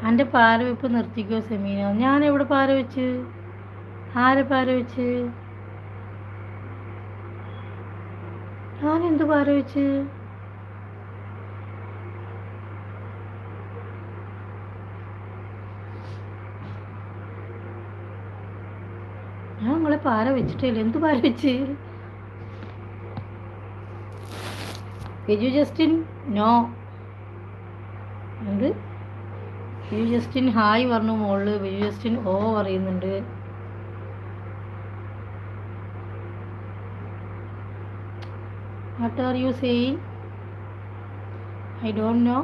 എൻ്റെ പാര വെപ്പ് നിർത്തിക്കോ സെമീന. ഞാൻ എവിടെ പാര വെച്ച്? ആരെ പാര വെച്ച്? ഞാൻ എന്ത് പാര വെച്ച്? ഞാൻ നിങ്ങളെ പാര വെച്ചിട്ടില്ല. എന്ത് പാര വെച്ച്? Biju Justin no. എന്ത് ബിജു ജസ്റ്റിൻ ഹായ് പറഞ്ഞു മോള്. ബിജു ജസ്റ്റിൻ ഓ പറയുന്നുണ്ട്. What are you saying? I don't know.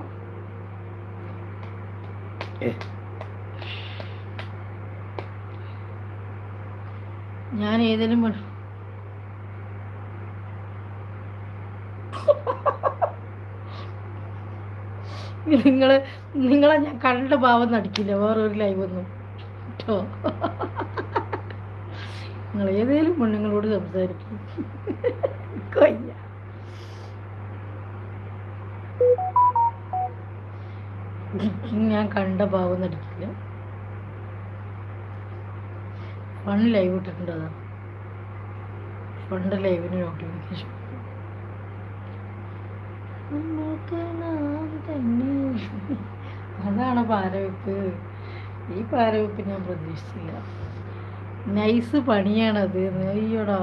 ഞാൻ ഏതെങ്കിലും നിങ്ങളെ ഞാൻ കണ്ട ഭാവം നടിക്കില്ല വേറൊരു ലൈവൊന്നും കേട്ടോ. നിങ്ങൾ ഏതെങ്കിലും പെണ്ണുങ്ങളോട് സംസാരിക്കും. കൊയ്യ ഞാൻ കണ്ട ഭാവം നടിക്കില്ല. ഫൺ ലൈവ് ഇട്ടിട്ടുണ്ട്. അതാ ഫണ്ട് ലൈവിന് നോട്ടിഫിക്കേഷൻ. അതാണ് പാരവെപ്പ്. ഈ പാരവെപ്പ് ഞാൻ പ്രതീക്ഷിച്ചില്ല. നൈസ് പണിയാണത്. അയ്യോടാ.